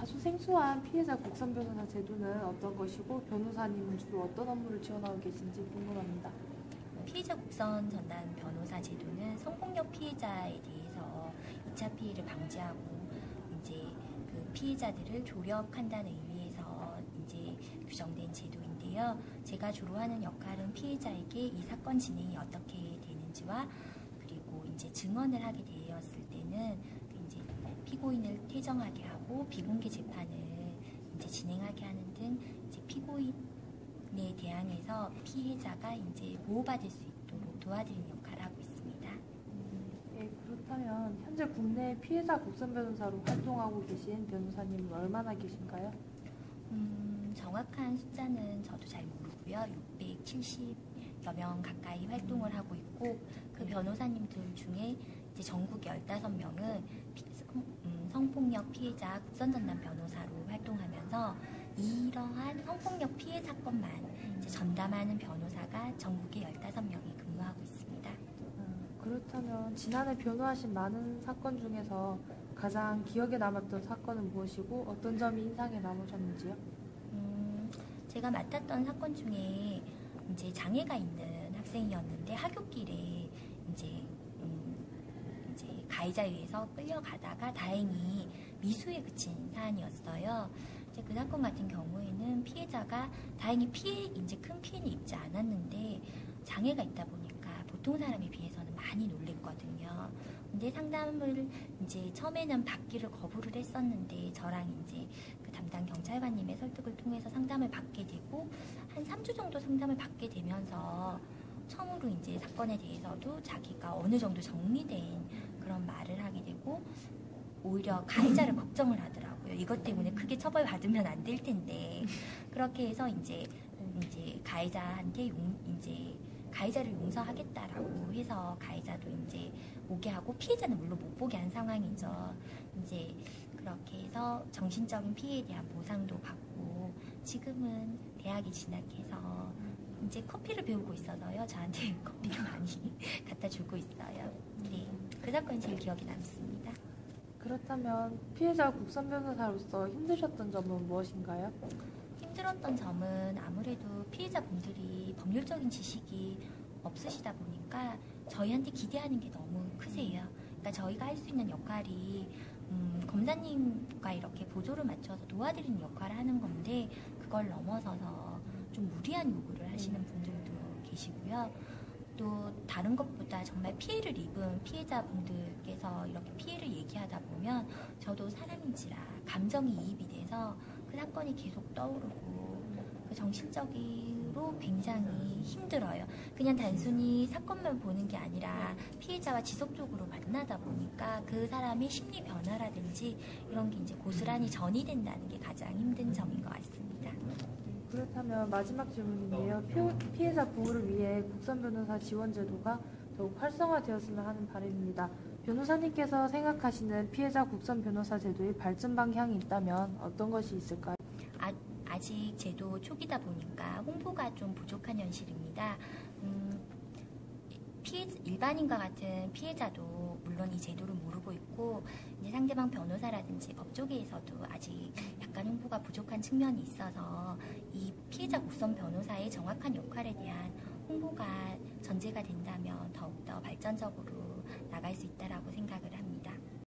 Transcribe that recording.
다소 생소한 피해자 국선 변호사 제도는 어떤 것이고 변호사님은 주로 어떤 업무를 지원하고 계신지 궁금합니다. 피해자 국선 전담 변호사 제도는 성폭력 피해자에 대해서 2차 피해를 방지하고 이제 그 피해자들을 조력한다는 의미에서 이제 규정된 제도인데요. 제가 주로 하는 역할은 피해자에게 이 사건 진행이 어떻게 되는지와 그리고 이제 증언을 하게 되었을 때는 이제 피고인을 퇴정하게 하고 비공개 재판을 이제 진행하게 하는 등 이제 피고인에 대항해서 피해자가 이제 보호받을 수 있도록 도와드리는 역할을 하고 있습니다. 예, 그렇다면 현재 국내 피해자 국선 변호사로 활동하고 계신 변호사님은 얼마나 계신가요? 정확한 숫자는 저도 잘 모르고요. 670여 명 가까이 활동을 하고 있고 그 변호사님들 중에 이제 전국 15명은 성폭력 피해자 국선 전담 변호사로 활동하면서 이러한 성폭력 피해 사건만 이제 전담하는 변호사가 전국에 15명이 근무하고 있습니다. 그렇다면 지난해 변호하신 많은 사건 중에서 가장 기억에 남았던 사건은 무엇이고 어떤 점이 인상에 남으셨는지요? 제가 맡았던 사건 중에 이제 장애가 있는 학생이었는데 하굣길에 이제 가해자에 의해서 끌려가다가 다행히 미수에 그친 사안이었어요. 이제 그 사건 같은 경우에는 피해자가 다행히 이제 큰 피해는 입지 않았는데 장애가 있다 보니까 보통 사람에 비해서는 많이 놀랬거든요. 근데 상담을 이제 처음에는 받기를 거부를 했었는데 저랑 이제 그 담당 경찰관님의 설득을 통해서 상담을 받게 되고 한 3주 정도 상담을 받게 되면서 처음으로 이제 사건에 대해서도 자기가 어느 정도 정리된 그런 말을 하게 되고 오히려 가해자를 걱정을 하더라고요. 이것 때문에 크게 처벌받으면 안 될 텐데 그렇게 해서 이제 가해자한테 이제 가해자를 용서하겠다라고 해서 가해자도 이제 오게 하고 피해자는 물론 못 보게 한 상황이죠. 이제 그렇게 해서 정신적인 피해에 대한 보상도 받고 지금은 대학에 진학해서 이제 커피를 배우고 있어서요. 저한테 커피를 많이 갖다 주고 있어요. 네, 그 사건이 제일 기억에 남습니다. 그렇다면 피해자 국선 변호사로서 힘드셨던 점은 무엇인가요? 힘들었던 점은 아무래도 피해자분들이 법률적인 지식이 없으시다 보니까 저희한테 기대하는 게 너무 크세요. 그러니까 저희가 할 수 있는 역할이 검사님과 이렇게 보조를 맞춰서 도와드리는 역할을 하는 건데 그걸 넘어서서 좀 무리한 요구를 하시는 분들도 계시고요. 또 다른 것보다 정말 피해를 입은 피해자분들께서 이렇게 피해를 얘기하다 보면 저도 사람인지라 감정이 이입이 돼서 그 사건이 계속 떠오르고 그 정신적으로 굉장히 힘들어요. 그냥 단순히 사건만 보는 게 아니라 피해자와 지속적으로 만나다 보니까 그 사람의 심리 변화라든지 이런 게 이제 고스란히 전이 된다는 게 가장 힘든 점인 것 같습니다. 그렇다면 마지막 질문인데요. 피해자 보호를 위해 국선 변호사 지원 제도가 더욱 활성화되었으면 하는 바람입니다. 변호사님께서 생각하시는 피해자 국선 변호사 제도의 발전 방향이 있다면 어떤 것이 있을까요? 아직 제도 초기다 보니까 홍보가 좀 부족한 현실입니다. 일반인과 같은 피해자도 물론 이 제도를 모르고 있고 이제 상대방 변호사라든지 법조계에서도 아직 약간 홍보가 부족한 측면이 있어서 이 피해자 국선 변호사의 정확한 역할에 대한 홍보가 전제가 된다면 더욱더 발전적으로 나갈 수 있다라고 생각을 합니다.